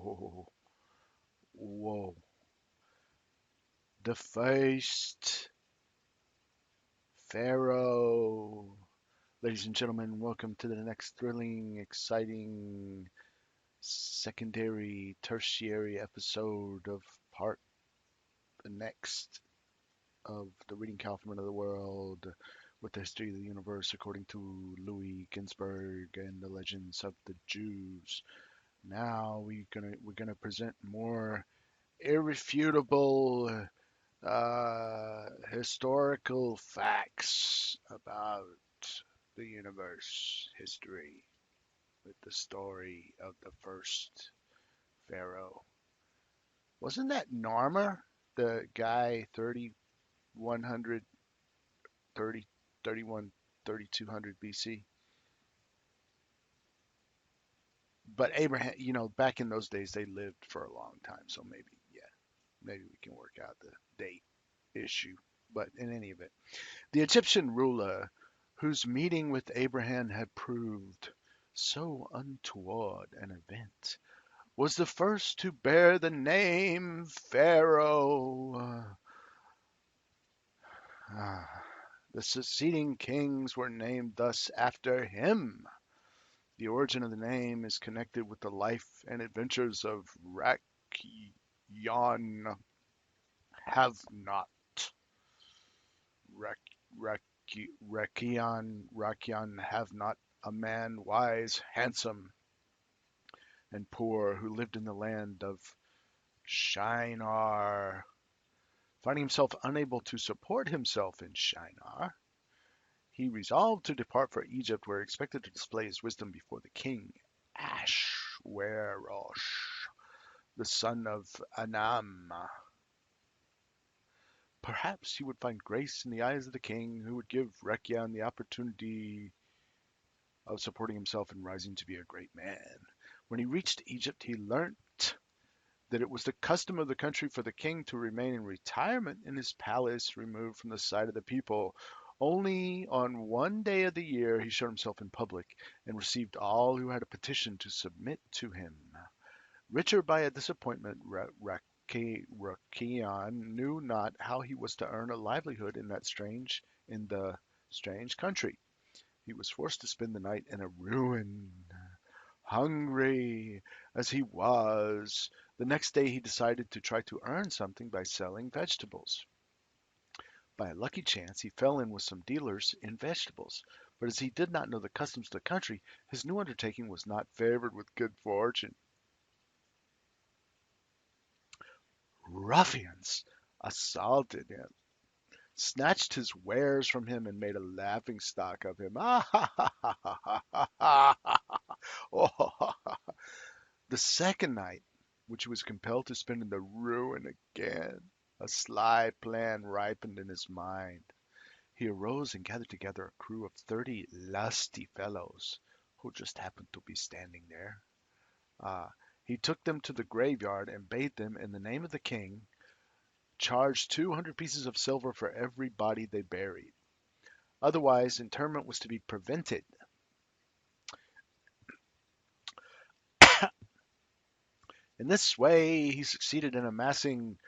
Whoa. The first Pharaoh. Ladies and gentlemen, welcome to the next thrilling, exciting, secondary, tertiary episode of part the next of the Reading Kaufman of the World with the history of the universe according to Louis Ginsburg and the legends of the Jews. Now we're gonna present more irrefutable historical facts about the universe history with the story of the first pharaoh. Wasn't that Narmer, the guy 3100, 30, 31, 3200 BC? But Abraham, back in those days, they lived for a long time, so maybe, yeah, maybe we can work out the date issue. But in any event, the Egyptian ruler, whose meeting with Abraham had proved so untoward an event, was the first to bear the name Pharaoh. The succeeding kings were named thus after him. The origin of the name is connected with the life and adventures of Rakion Have Not. Rakion Have Not, a man wise, handsome, and poor who lived in the land of Shinar. Finding himself unable to support himself in Shinar, he resolved to depart for Egypt, where he expected to display his wisdom before the king Ashwerosh, the son of Anam. Perhaps he would find grace in the eyes of the king, who would give Rekian the opportunity of supporting himself and rising to be a great man. When he reached Egypt, he learnt that it was the custom of the country for the king to remain in retirement in his palace, removed from the sight of the people. Only on one day of the year he showed himself in public and received all who had a petition to submit to him. Richer by a disappointment, Rakian knew not how he was to earn a livelihood in the strange country. He was forced to spend the night in a ruin. Hungry as he was, the next day he decided to try to earn something by selling vegetables. By a lucky chance, he fell in with some dealers in vegetables, but as he did not know the customs of the country, his new undertaking was not favored with good fortune. Ruffians assaulted him, snatched his wares from him, and made a laughing stock of him. The second night, which he was compelled to spend in the ruin again, a sly plan ripened in his mind. He arose and gathered together a crew of 30 lusty fellows who just happened to be standing there. Uh, he took them to the graveyard and bade them, in the name of the king, charge 200 pieces of silver for every body they buried. Otherwise, interment was to be prevented. In this way, he succeeded in amassing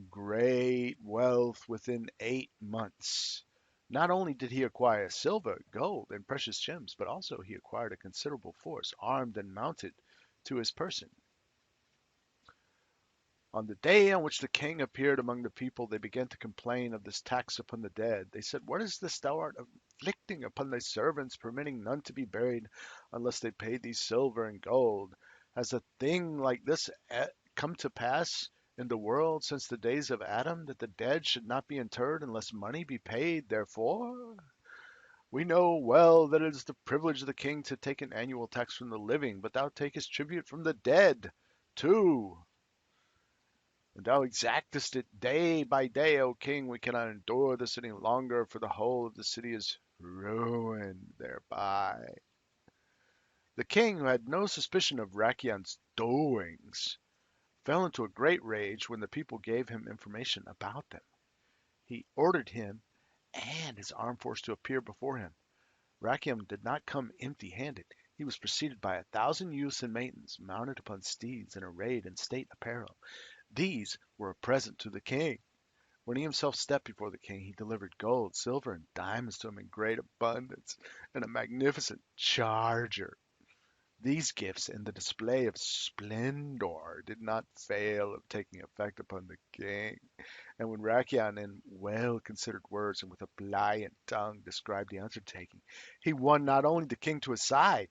great wealth within 8 months. Not only did he acquire silver, gold, and precious gems, but also he acquired a considerable force, armed and mounted, to his person. On the day on which the king appeared among the people, they began to complain of this tax upon the dead. They said, "What is this thou art inflicting upon thy servants, permitting none to be buried unless they pay thee silver and gold? Has a thing like this come to pass in the world since the days of Adam, that the dead should not be interred unless money be paid therefor? We know well that it is the privilege of the king to take an annual tax from the living, but thou takest tribute from the dead too. And thou exactest it day by day, O king. We cannot endure this any longer, for the whole of the city is ruined thereby." The king, who had no suspicion of Rakian's doings, fell into a great rage when the people gave him information about them. He ordered him and his armed force to appear before him. Rakian did not come empty handed. He was preceded by 1,000 youths and maidens, mounted upon steeds and arrayed in state apparel. These were a present to the king. When he himself stepped before the king, he delivered gold, silver, and diamonds to him in great abundance, and a magnificent charger. These gifts and the display of splendor did not fail of taking effect upon the king. And when Rachion, in well considered words and with a pliant tongue, described the undertaking, he won not only the king to his side,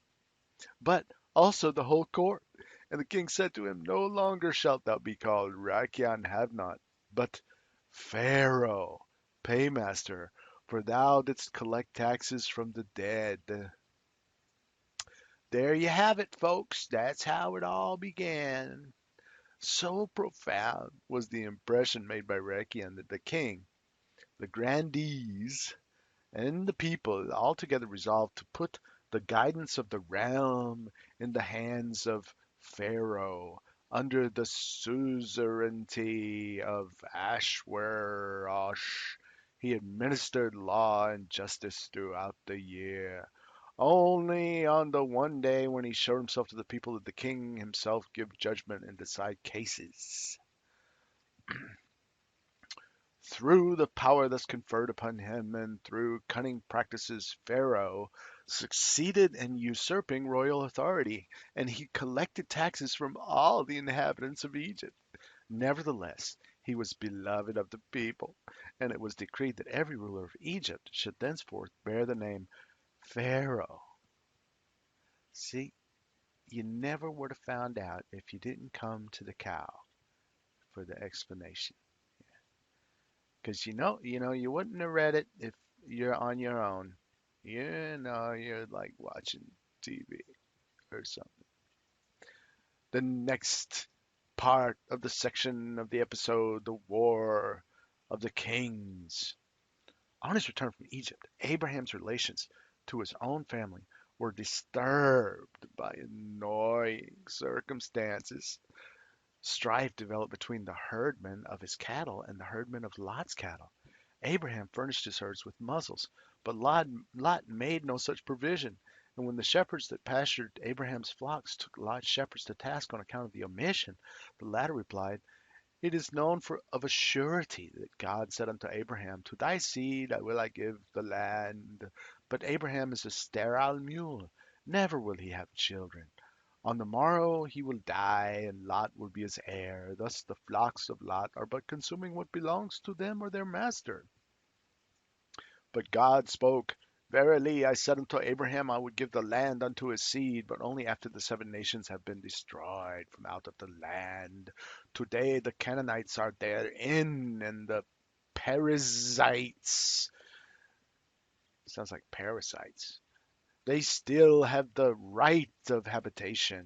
but also the whole court. And the king said to him, no longer shalt thou be called Rachion have not, but Pharaoh, paymaster, for thou didst collect taxes from the dead. There you have it, folks. That's how it all began. So profound was the impression made by Rachion that the king, the grandees, and the people altogether resolved to put the guidance of the realm in the hands of Pharaoh under the suzerainty of Ashwerosh. He administered law and justice throughout the year. Only on the one day when he showed himself to the people did the king himself give judgment and decide cases. Through the power thus conferred upon him and through cunning practices, Pharaoh succeeded in usurping royal authority, and he collected taxes from all the inhabitants of Egypt. Nevertheless, he was beloved of the people, and it was decreed that every ruler of Egypt should thenceforth bear the name Pharaoh. See, you never would have found out if you didn't come to the cow for the explanation. Because you wouldn't have read it if you're on your own. You're like watching TV or something. The next part of the section of the episode, the War of the Kings. On his return from Egypt, Abraham's relations to his own family were disturbed by annoying circumstances. Strife developed between the herdmen of his cattle and the herdmen of Lot's cattle. Abraham furnished his herds with muzzles, but Lot made no such provision. And when the shepherds that pastured Abraham's flocks took Lot's shepherds to task on account of the omission, the latter replied, it is known of a surety that God said unto Abraham, to thy seed will I give the land. But Abraham is a sterile mule, never will he have children. On the morrow he will die, and Lot will be his heir. Thus the flocks of Lot are but consuming what belongs to them or their master. But God spoke, verily I said unto Abraham, I would give the land unto his seed, but only after the 7 nations have been destroyed from out of the land. Today the Canaanites are therein, and the Perizzites, sounds like parasites, they still have the right of habitation.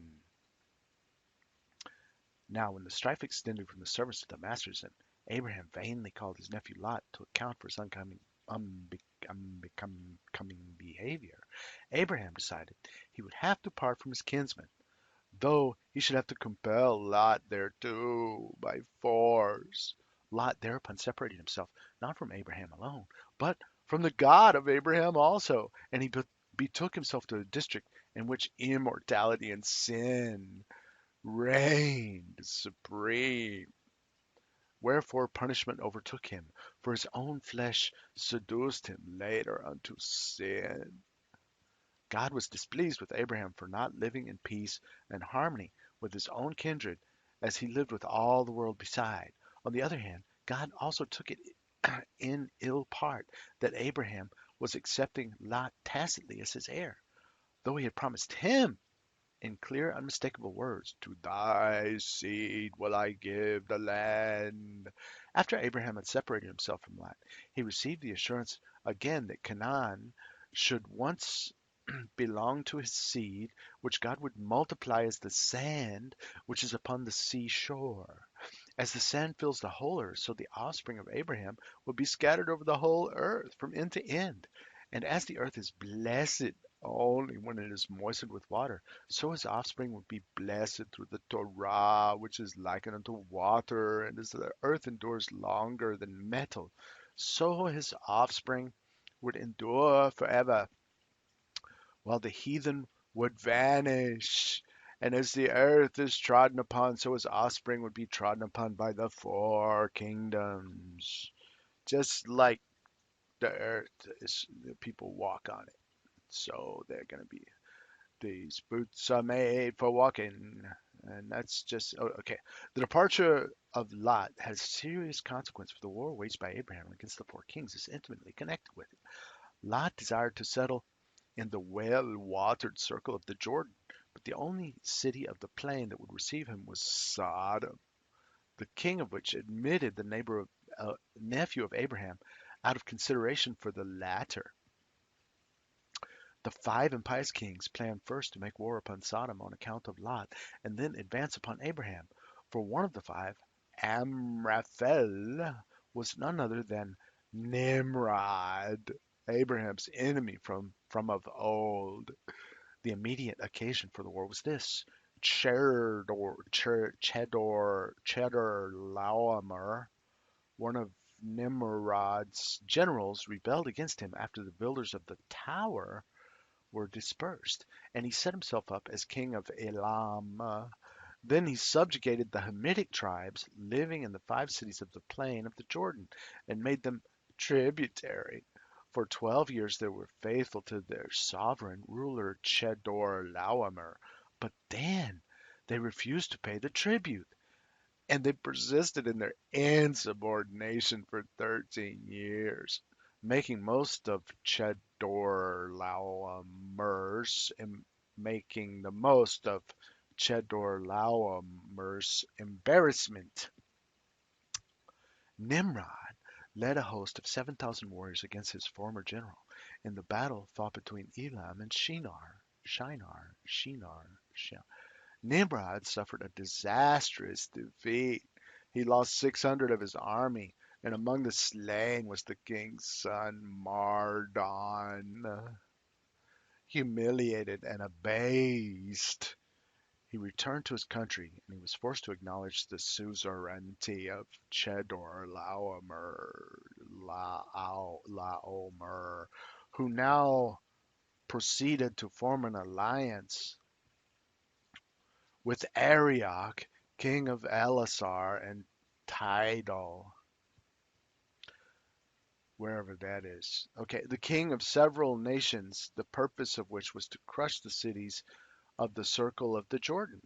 Now when the strife extended from the servants to the masters, and Abraham vainly called his nephew Lot to account for his unbecoming behavior, Abraham decided he would have to part from his kinsmen, though he should have to compel Lot thereto by force. Lot thereupon separated himself, not from Abraham alone, but from the God of Abraham also, and he betook himself to a district in which immortality and sin reigned supreme. Wherefore punishment overtook him, for his own flesh seduced him later unto sin. God was displeased with Abraham for not living in peace and harmony with his own kindred as he lived with all the world beside. On the other hand, God also took it in ill part that Abraham was accepting Lot tacitly as his heir, though he had promised him in clear, unmistakable words, to thy seed will I give the land. After Abraham had separated himself from Lot, he received the assurance again that Canaan should once belong to his seed, which God would multiply as the sand which is upon the seashore. As the sand fills the whole earth, so the offspring of Abraham would be scattered over the whole earth from end to end. And as the earth is blessed only when it is moistened with water, so his offspring would be blessed through the Torah, which is likened unto water, and as the earth endures longer than metal, so his offspring would endure forever, while the heathen would vanish. And as the earth is trodden upon, so his offspring would be trodden upon by the four kingdoms. Just like the earth is, the people walk on it. So they're going to be, these boots are made for walking. And that's just, oh, okay. The departure of Lot has serious consequence for the war waged by Abraham against the four kings is intimately connected with it. Lot desired to settle in the well-watered circle of the Jordan, but the only city of the plain that would receive him was Sodom, the king of which admitted the nephew of Abraham out of consideration for the latter. The five impious kings planned first to make war upon Sodom on account of Lot, and then advance upon Abraham. For one of the five, Amraphel, was none other than Nimrod, Abraham's enemy from of old. The immediate occasion for the war was this. Chedorlaomer, one of Nimrod's generals, rebelled against him after the builders of the tower were dispersed, and he set himself up as king of Elam. Then he subjugated the Hamitic tribes living in the five cities of the plain of the Jordan and made them tributary. For 12 years they were faithful to their sovereign ruler Chedorlaomer, but then they refused to pay the tribute, and they persisted in their insubordination for 13 years, making most of Chedorlaomer's making the most of Chedorlaomer's embarrassment. Nimrod led a host of 7,000 warriors against his former general in the battle fought between Elam and Shinar. Nimrod suffered a disastrous defeat. He lost 600 of his army, and among the slain was the king's son Mardon. Humiliated and abased, he returned to his country, and he was forced to acknowledge the suzerainty of Chedorlaomer, who now proceeded to form an alliance with Arioch, king of Elasar and Tidal, wherever that is. Okay, the king of several nations, the purpose of which was to crush the cities of the circle of the Jordan.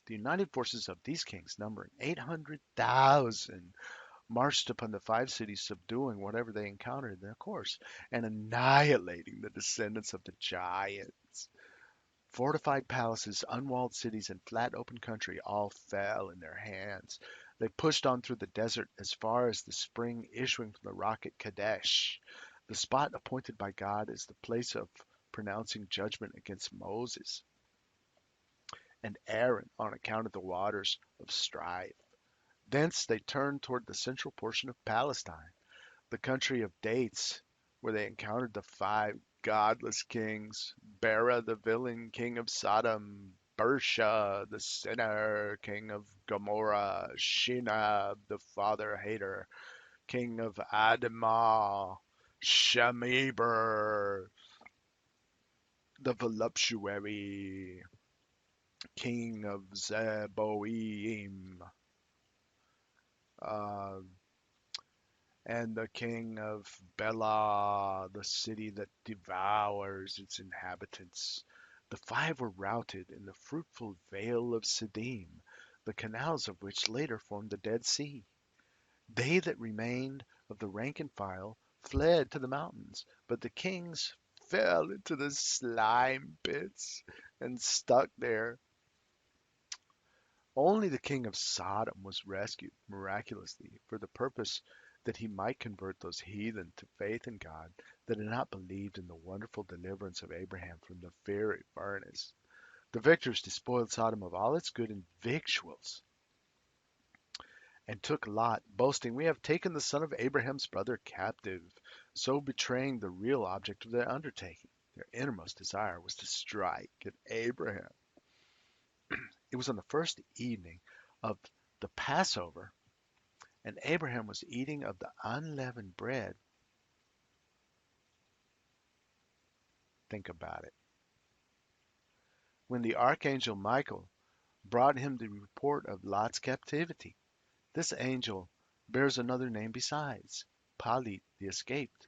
The united forces of these kings, numbering 800,000, marched upon the five cities, subduing whatever they encountered in their course, and annihilating the descendants of the giants. Fortified palaces, unwalled cities, and flat open country all fell in their hands. They pushed on through the desert as far as the spring issuing from the rock at Kadesh, the spot appointed by God as the place of pronouncing judgment against Moses and Aaron on account of the waters of strife. Thence they turned toward the central portion of Palestine, the country of dates, where they encountered the five godless kings: Bera the villain, king of Sodom; Bersha the sinner, king of Gomorrah; Shinab the father-hater, king of Admah; Shemeber the voluptuary, king of Zeboim; uh, and the king of Bela, the city that devours its inhabitants. The five were routed in the fruitful vale of Siddim, the canals of which later formed the Dead Sea. They that remained of the rank and file fled to the mountains, but the kings fell into the slime pits and stuck there. Only the king of Sodom was rescued miraculously for the purpose that he might convert those heathen to faith in God that had not believed in the wonderful deliverance of Abraham from the fiery furnace. The victors despoiled Sodom of all its good and victuals, and took Lot, boasting, "We have taken the son of Abraham's brother captive," so betraying the real object of their undertaking. Their innermost desire was to strike at Abraham. It was on the first evening of the Passover, and Abraham was eating of the unleavened bread. Think about it. when the archangel Michael brought him the report of Lot's captivity. This angel bears another name besides, Palit, the escaped.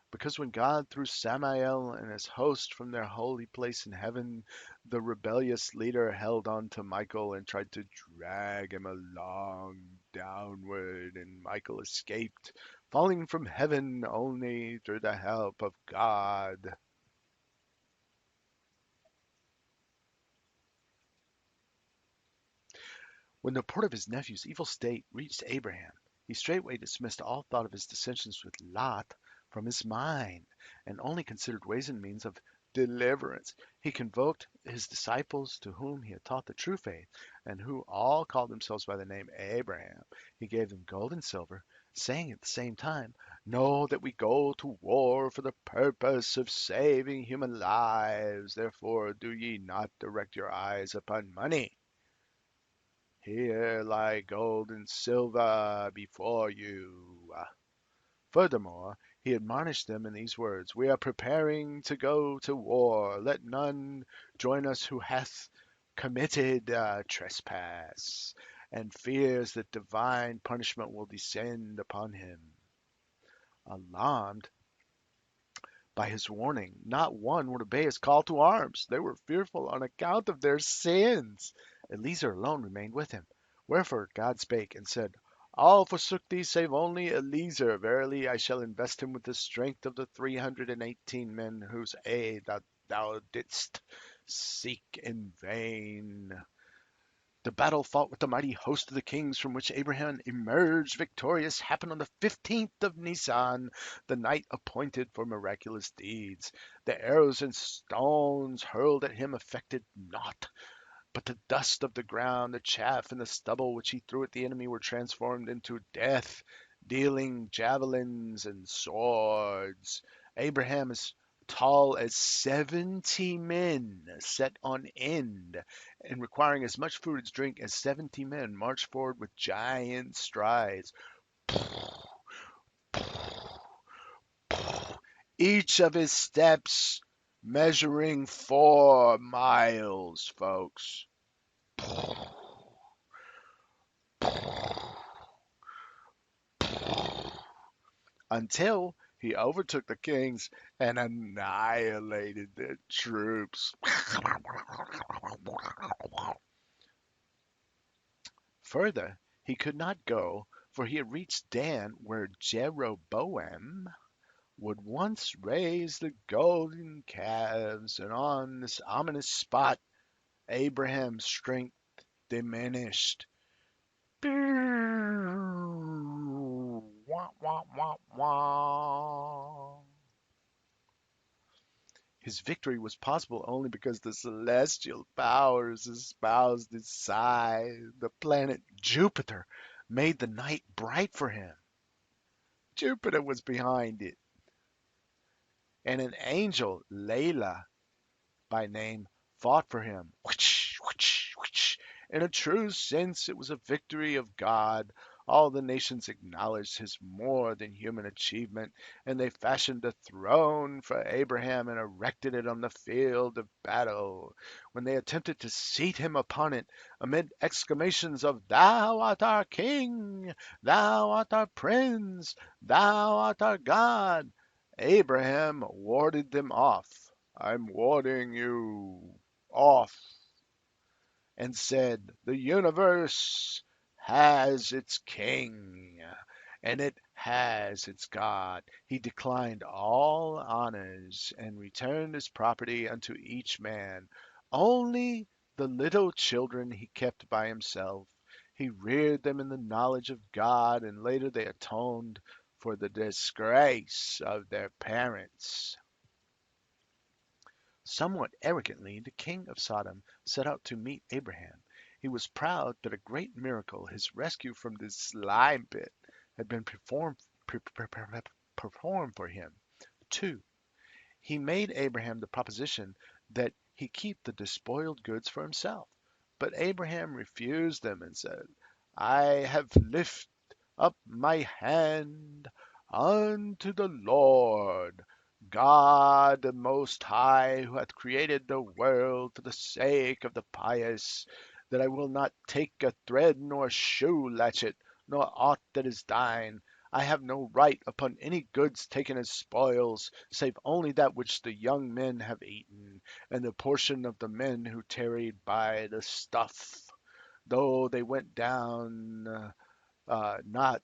Because when God threw Samael and his host from their holy place in heaven, the rebellious leader held on to Michael and tried to drag him along downward, and Michael escaped, falling from heaven only through the help of God. When the report of his nephew's evil state reached Abraham, he straightway dismissed all thought of his dissensions with Lot from his mind, and only considered ways and means of deliverance. He convoked his disciples to whom he had taught the true faith, and who all called themselves by the name Abraham. He gave them gold and silver, saying at the same time, "Know that we go to war for the purpose of saving human lives. Therefore do ye not direct your eyes upon money. Here lie gold and silver before you." Furthermore, he admonished them in these words: "We are preparing to go to war. Let none join us who hath committed trespass and fears that divine punishment will descend upon him." Alarmed by his warning, not one would obey his call to arms. They were fearful on account of their sins. Eliezer alone remained with him. Wherefore God spake and said, "All forsook thee, save only Eliezer. Verily, I shall invest him with the strength of the 318 men whose aid thou didst seek in vain." The battle fought with the mighty host of the kings from which Abraham emerged victorious happened on the 15th of Nisan, the night appointed for miraculous deeds. The arrows and stones hurled at him affected naught, but the dust of the ground, the chaff, and the stubble which he threw at the enemy were transformed into death dealing javelins and swords. Abraham, as tall as 70 men, set on end, and requiring as much food as drink as 70 men, marched forward with giant strides, each of his steps measuring 4 miles, folks. Until he overtook the kings and annihilated their troops. Further, he could not go, for he had reached Dan, where Jeroboam would once raise the golden calves, and on this ominous spot Abraham's strength diminished. Wah, wah, wah, wah. His victory was possible only because the celestial powers espoused his side. The planet Jupiter made the night bright for him. Jupiter was behind it, and an angel, Layla by name, fought for him. Whoosh, whoosh, whoosh. In a true sense, it was a victory of God. All the nations acknowledged his more than human achievement, and they fashioned a throne for Abraham and erected it on the field of battle. When they attempted to seat him upon it, amid exclamations of, "Thou art our king! Thou art our prince! Thou art our God!" Abraham warded them off. "I'm warding you off," and said, "The universe has its king, and it has its God." He declined all honors and returned his property unto each man. Only the little children he kept by himself. He reared them in the knowledge of God, and later they atoned for the disgrace of their parents. Somewhat arrogantly, the king of Sodom set out to meet Abraham. He was proud that a great miracle, his rescue from the slime pit, had been performed for him. 2. He made Abraham the proposition that he keep the despoiled goods for himself. But Abraham refused them and said, "I have lifted up my hand unto the Lord. God the Most High, who hath created the world for the sake of the pious, that I will not take a thread nor a shoe latchet, nor aught that is thine. I have no right upon any goods taken as spoils, save only that which the young men have eaten, and the portion of the men who tarried by the stuff, though they went down not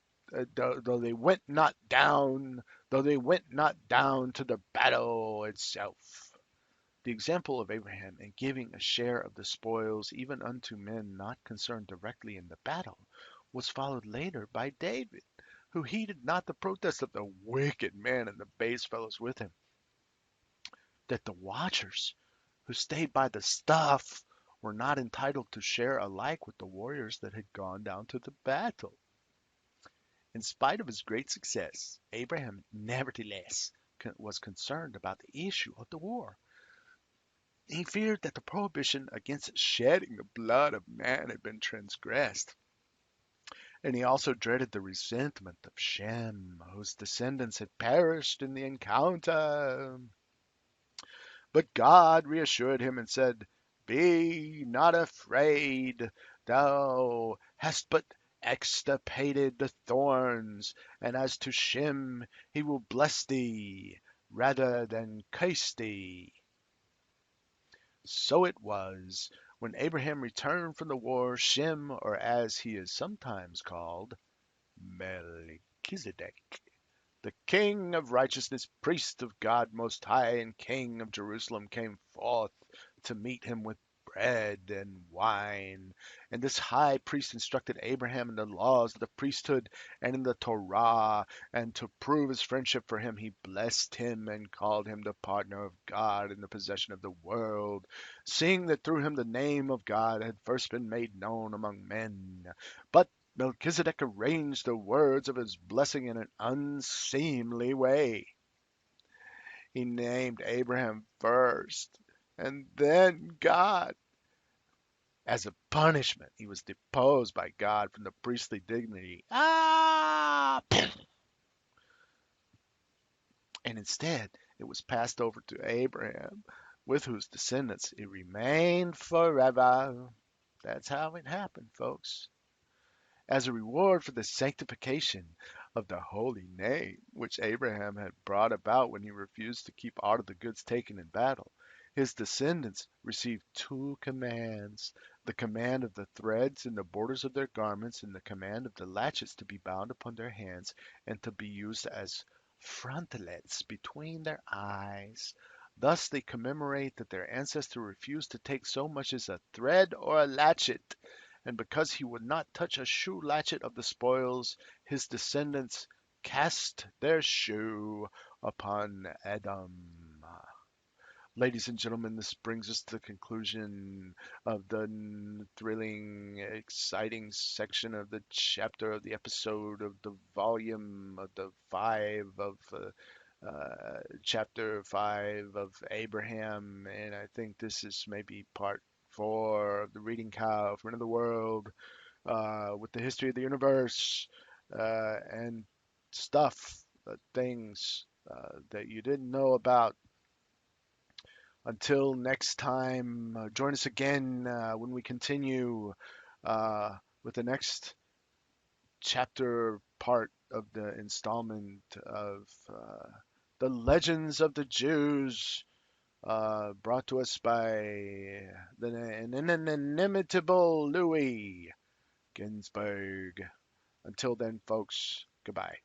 though they went not down, though they went not down to the battle itself. The example of Abraham in giving a share of the spoils even unto men not concerned directly in the battle was followed later by David, who heeded not the protest of the wicked men and the base fellows with him, that the watchers who stayed by the stuff were not entitled to share alike with the warriors that had gone down to the battle. In spite of his great success, Abraham nevertheless was concerned about the issue of the war. He feared that the prohibition against shedding the blood of man had been transgressed, and he also dreaded the resentment of Shem, whose descendants had perished in the encounter. But God reassured him and said, "Be not afraid, thou hast but extirpated the thorns, and as to Shem, he will bless thee rather than curse thee." So it was, when Abraham returned from the war, Shem, or as he is sometimes called, Melchizedek, the King of righteousness, priest of God Most High, and King of Jerusalem, came forth to meet him with bread and wine. And this high priest instructed Abraham in the laws of the priesthood and in the Torah, and to prove his friendship for him, he blessed him and called him the partner of God in the possession of the world, seeing that through him the name of God had first been made known among men. But Melchizedek arranged the words of his blessing in an unseemly way. He named Abraham first, and then God. As a punishment, he was deposed by God from the priestly dignity. And instead, it was passed over to Abraham, with whose descendants it remained forever. That's how it happened, folks. As a reward for the sanctification of the holy name which Abraham had brought about when he refused to keep aught of the goods taken in battle, his descendants received two commands: the command of the threads in the borders of their garments, and the command of the latchets to be bound upon their hands and to be used as frontlets between their eyes. Thus they commemorate that their ancestor refused to take so much as a thread or a latchet, and because he would not touch a shoe latchet of the spoils, his descendants cast their shoe upon Edom. Ladies and gentlemen, this brings us to the conclusion of the thrilling, exciting section of the chapter of the episode of the volume of the five of chapter 5 of Abraham, and I think this is maybe part 4 of the Reading Cow from Another World, with the history of the universe and stuff, things that you didn't know about. Until next time, join us again when we continue with the next chapter part of the installment of the Legends of the Jews, brought to us by the inimitable Louis Ginsburg. Until then, folks, goodbye.